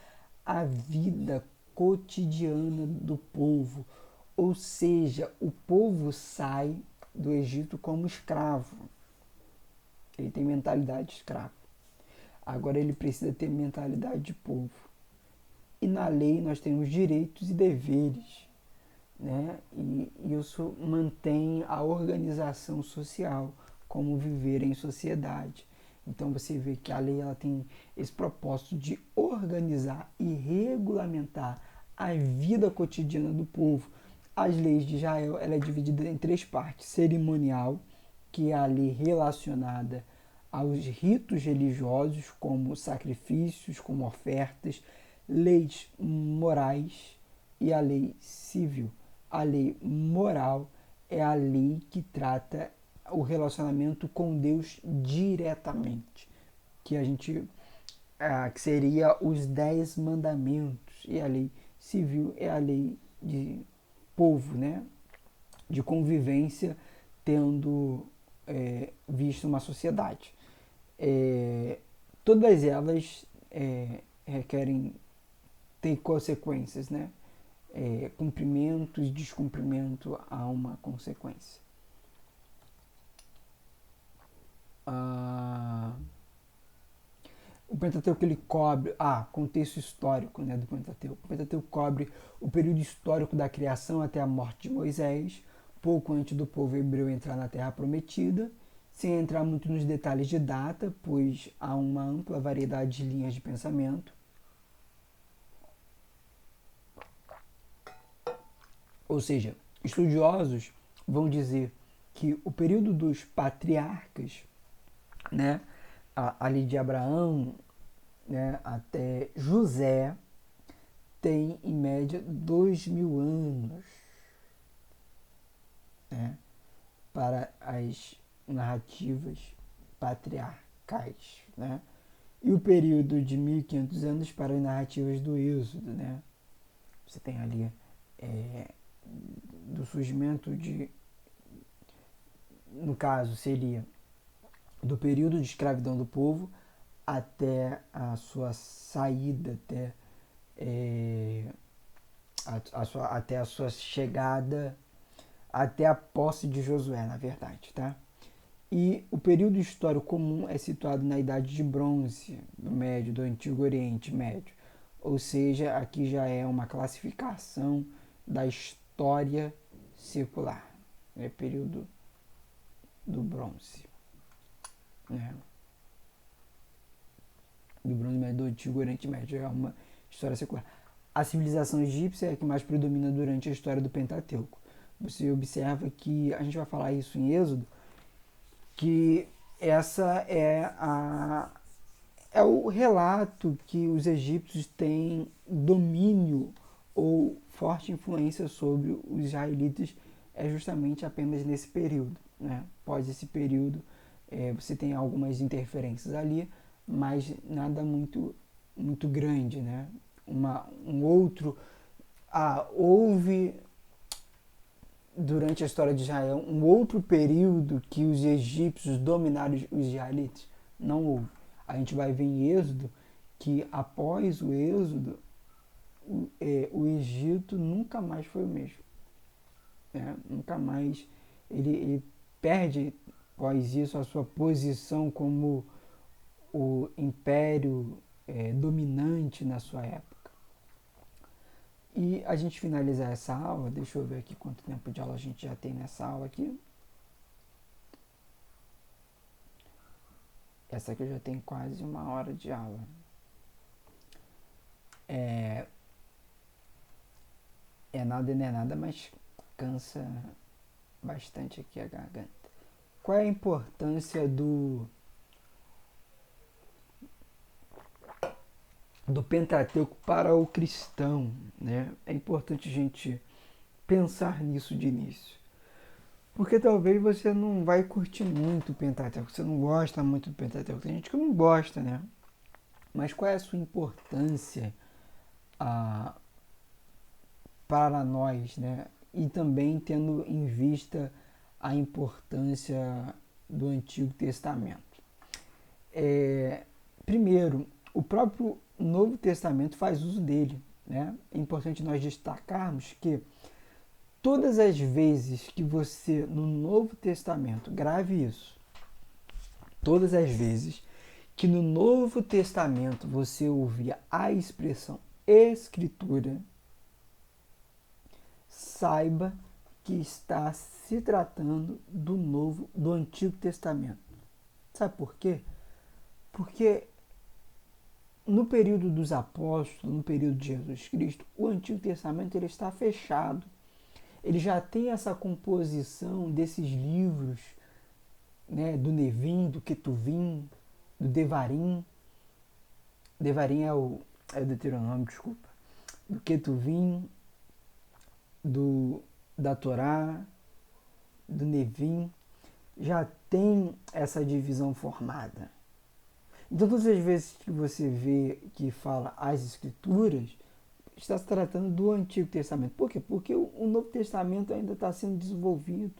a vida cotidiana do povo. Ou seja, o povo sai do Egito como escravo. Ele tem mentalidade de escravo. Agora ele precisa ter mentalidade de povo. E na lei nós temos direitos e deveres, né? E isso mantém a organização social, como viver em sociedade. Então você vê que a lei ela tem esse propósito de organizar e regulamentar a vida cotidiana do povo. As leis de Israel ela é dividida em três partes: cerimonial, que é a lei relacionada aos ritos religiosos, como sacrifícios, como ofertas, leis morais e a lei civil. A lei moral é a lei que trata o relacionamento com Deus diretamente, que a gente que seria os 10 mandamentos, e a lei civil é a lei de povo, né? De convivência, tendo visto uma sociedade. Todas elas requerem ter consequências, né? Cumprimento e descumprimento há uma consequência. O Pentateuco ele cobre, contexto histórico, né, do Pentateuco. O Pentateuco cobre o período histórico da criação até a morte de Moisés, pouco antes do povo hebreu entrar na Terra Prometida, sem entrar muito nos detalhes de data, pois há uma ampla variedade de linhas de pensamento. Ou seja, estudiosos vão dizer que o período dos patriarcas, né, ali de Abraão, né, até José, tem em média 2000 anos, né, para as narrativas patriarcais, né? E o período de 1500 anos para as narrativas do Êxodo, né? Você tem ali do surgimento de, no caso, seria do período de escravidão do povo até a sua saída, até a sua chegada, até a posse de Josué, na verdade, tá? E o período histórico comum é situado na Idade de Bronze, do Médio, do Antigo Oriente Médio. Ou seja, aqui já é uma classificação da história secular. É período do Bronze. Né? Do Bronze Médio, do Antigo Oriente Médio. É uma história secular. A civilização egípcia é a que mais predomina durante a história do Pentateuco. Você observa que, a gente vai falar isso em Êxodo, que essa é o relato que os egípcios têm domínio ou forte influência sobre os israelitas é justamente apenas nesse período, né? Após esse período, você tem algumas interferências ali, mas nada muito grande, né? Houve durante a história de Israel um outro período que os egípcios dominaram os israelitas? Não houve. A gente vai ver em Êxodo que após o Êxodo, o Egito nunca mais foi o mesmo. Nunca mais. Ele perde, após isso, a sua posição como o império dominante na sua época. E a gente finalizar essa aula, deixa eu ver aqui quanto tempo de aula a gente já tem nessa aula aqui. Essa aqui já tem quase 1 hora de aula. Nada e não é nada, mas cansa bastante aqui a garganta. Qual é a importância do Pentateuco para o cristão, né? É importante a gente pensar nisso de início. Porque talvez você não vai curtir muito o Pentateuco, você não gosta muito do Pentateuco. Tem gente que não gosta, né? Mas qual é a sua importância para nós, né? E também tendo em vista a importância do Antigo Testamento. Primeiro, o próprio Novo Testamento faz uso dele, né? É importante nós destacarmos que todas as vezes que você, no Novo Testamento, grave isso, todas as vezes que no Novo Testamento você ouvir a expressão Escritura, saiba que está se tratando do Antigo Testamento. Sabe por quê? Porque no período dos apóstolos, no período de Jesus Cristo, o Antigo Testamento ele está fechado. Ele já tem essa composição desses livros, né, do Nevim, do Ketuvim, do Devarim. Devarim é o Deuteronômio, desculpa. Do Ketuvim, da Torá, do Nevim. Já tem essa divisão formada. Então, todas as vezes que você vê que fala as Escrituras, está se tratando do Antigo Testamento. Por quê? Porque o Novo Testamento ainda está sendo desenvolvido.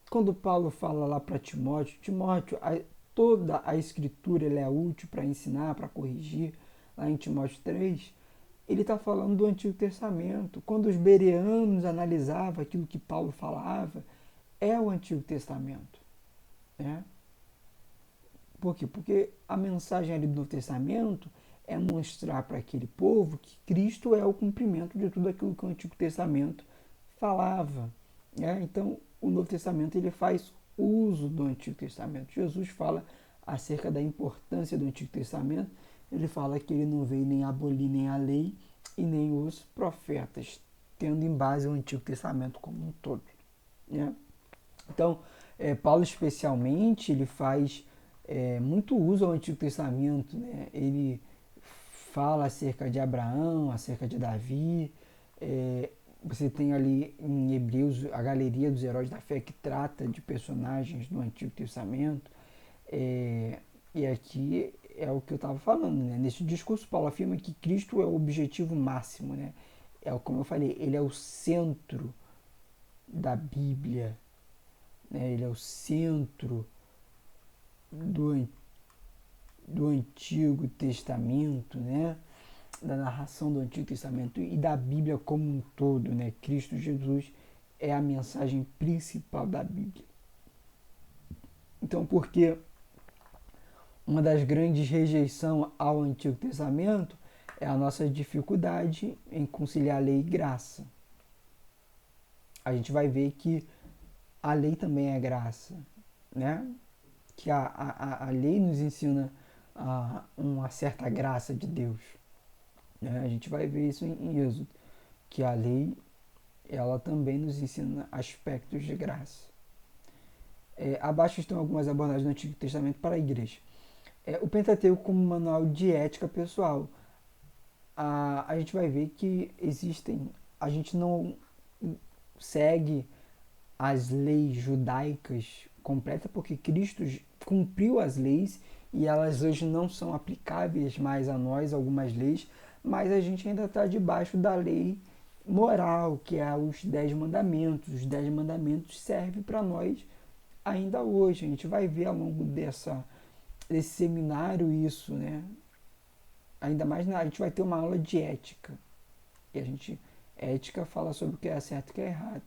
Quando Paulo fala lá para Timóteo, toda a Escritura é útil para ensinar, para corrigir, lá em Timóteo 3, ele está falando do Antigo Testamento. Quando os bereanos analisavam aquilo que Paulo falava, é o Antigo Testamento. Né? Por quê? Porque a mensagem ali do Novo Testamento é mostrar para aquele povo que Cristo é o cumprimento de tudo aquilo que o Antigo Testamento falava. Né? Então, o Novo Testamento ele faz uso do Antigo Testamento. Jesus fala acerca da importância do Antigo Testamento. Ele fala que ele não veio nem abolir nem a lei e nem os profetas, tendo em base o Antigo Testamento como um todo. Né? Então, Paulo especialmente, ele faz muito uso ao Antigo Testamento. Né? Ele fala acerca de Abraão, acerca de Davi. Você tem ali em Hebreus a galeria dos heróis da fé que trata de personagens do Antigo Testamento. E aqui é o que eu estava falando, né? Nesse discurso, Paulo afirma que Cristo é o objetivo máximo, né? Como eu falei, ele é o centro da Bíblia, né? Ele é o centro do, do Antigo Testamento, né? Da narração do Antigo Testamento e da Bíblia como um todo, né? Cristo Jesus é a mensagem principal da Bíblia. Então, porque uma das grandes rejeições ao Antigo Testamento é a nossa dificuldade em conciliar lei e graça. A gente vai ver que a lei também é graça, né? Que a lei nos ensina uma certa graça de Deus. Né? A gente vai ver isso em Êxodo, que a lei ela também nos ensina aspectos de graça. Abaixo estão algumas abordagens do Antigo Testamento para a igreja. O Pentateuco como manual de ética pessoal. A gente vai ver que a gente não segue as leis judaicas completas, porque Cristo cumpriu as leis e elas hoje não são aplicáveis mais a nós, algumas leis, mas a gente ainda está debaixo da lei moral, que é os 10 mandamentos. Os 10 mandamentos servem para nós ainda hoje. A gente vai ver ao longo desse seminário isso, né? Ainda mais a gente vai ter uma aula de ética. E ética fala sobre o que é certo e o que é errado.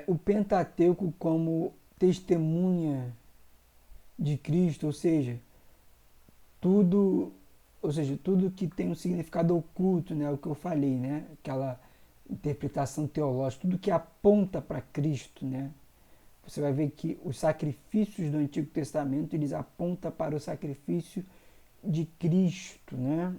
O Pentateuco como testemunha de Cristo, ou seja, tudo que tem um significado oculto, né? O que eu falei, né? Aquela interpretação teológica, tudo que aponta para Cristo, né? Você vai ver que os sacrifícios do Antigo Testamento, eles apontam para o sacrifício de Cristo, né?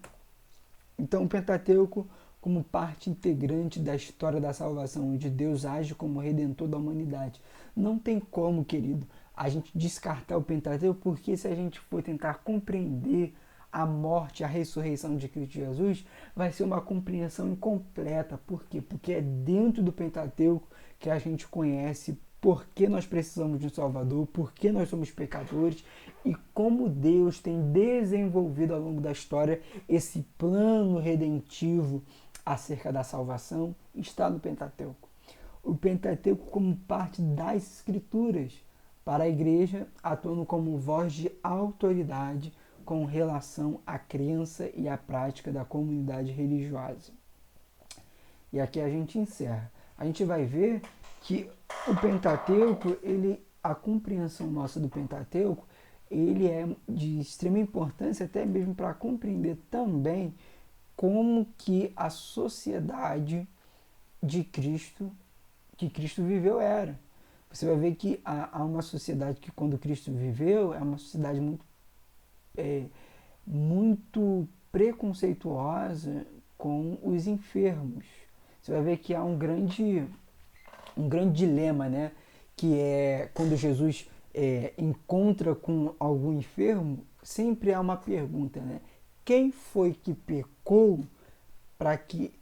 Então, o Pentateuco como parte integrante da história da salvação, onde Deus age como redentor da humanidade. Não tem como, querido, a gente descartar o Pentateuco, porque se a gente for tentar compreender a morte, a ressurreição de Cristo Jesus, vai ser uma compreensão incompleta. Por quê? Porque é dentro do Pentateuco que a gente conhece por que nós precisamos de um Salvador, por que nós somos pecadores e como Deus tem desenvolvido ao longo da história esse plano redentivo acerca da salvação, está no Pentateuco. O Pentateuco como parte das Escrituras para a igreja, atuando como voz de autoridade com relação à crença e à prática da comunidade religiosa. E aqui a gente encerra. A gente vai ver que o Pentateuco, a compreensão nossa do Pentateuco, ele é de extrema importância até mesmo para compreender também como que a sociedade de Cristo, que Cristo viveu era. Você vai ver que há uma sociedade que quando Cristo viveu, é uma sociedade muito preconceituosa com os enfermos. Você vai ver que há um grande dilema, né? Que é quando Jesus encontra com algum enfermo, sempre há uma pergunta, né? Quem foi que pecou para que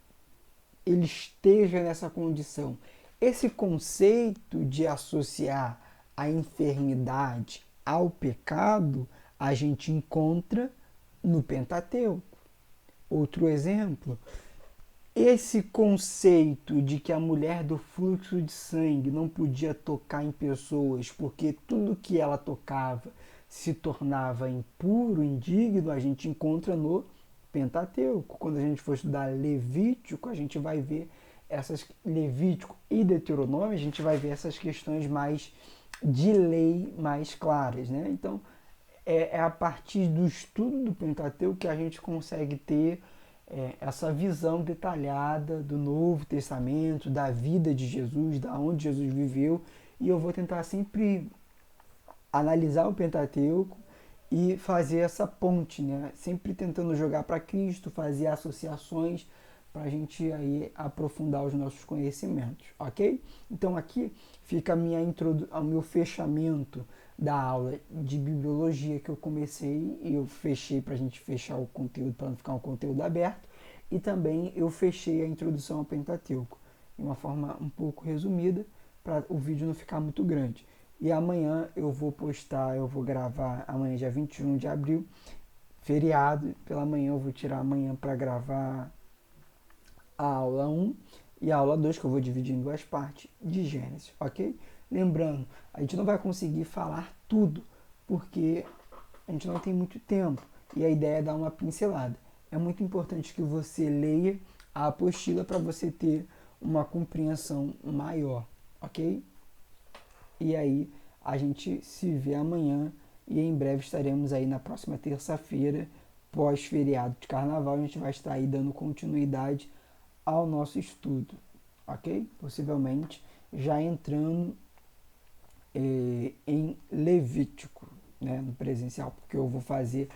ele esteja nessa condição? Esse conceito de associar a enfermidade ao pecado, a gente encontra no Pentateuco. Outro exemplo, esse conceito de que a mulher do fluxo de sangue não podia tocar em pessoas porque tudo que ela tocava se tornava impuro, indigno, a gente encontra no Pentateuco. Quando a gente for estudar Levítico, a gente vai ver Levítico e Deuteronômio, a gente vai ver essas questões mais de lei mais claras, né? Então, é a partir do estudo do Pentateuco que a gente consegue ter essa visão detalhada do Novo Testamento, da vida de Jesus, da onde Jesus viveu, e eu vou tentar sempre analisar o Pentateuco e fazer essa ponte, né? Sempre tentando jogar para Cristo, fazer associações para a gente aí aprofundar os nossos conhecimentos, ok? Então aqui fica o meu fechamento da aula de bibliologia que eu comecei e eu fechei para a gente fechar o conteúdo, para não ficar um conteúdo aberto, e também eu fechei a introdução ao Pentateuco de uma forma um pouco resumida para o vídeo não ficar muito grande. E amanhã eu vou postar, eu vou gravar amanhã, dia 21 de abril, feriado. Pela manhã eu vou tirar amanhã para gravar a aula 1 e a aula 2, que eu vou dividir em duas partes, de Gênesis, ok? Lembrando, a gente não vai conseguir falar tudo, porque a gente não tem muito tempo e a ideia é dar uma pincelada. É muito importante que você leia a apostila para você ter uma compreensão maior, ok? E aí a gente se vê amanhã e em breve estaremos aí na próxima terça-feira, pós-feriado de carnaval, a gente vai estar aí dando continuidade ao nosso estudo, ok? Possivelmente já entrando em Levítico, né, no presencial, porque eu vou fazer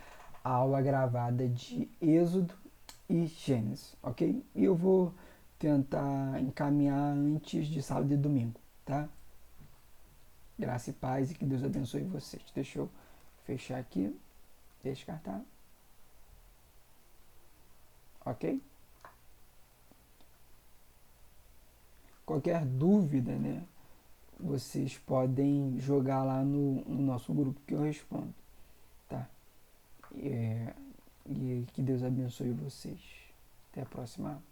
a aula gravada de Êxodo e Gênesis, ok? E eu vou tentar encaminhar antes de sábado e domingo, tá? Graça e paz e que Deus abençoe vocês. Deixa eu fechar aqui, descartar, ok? Qualquer dúvida, né? Vocês podem jogar lá no nosso grupo que eu respondo, tá? E que Deus abençoe vocês. Até a próxima.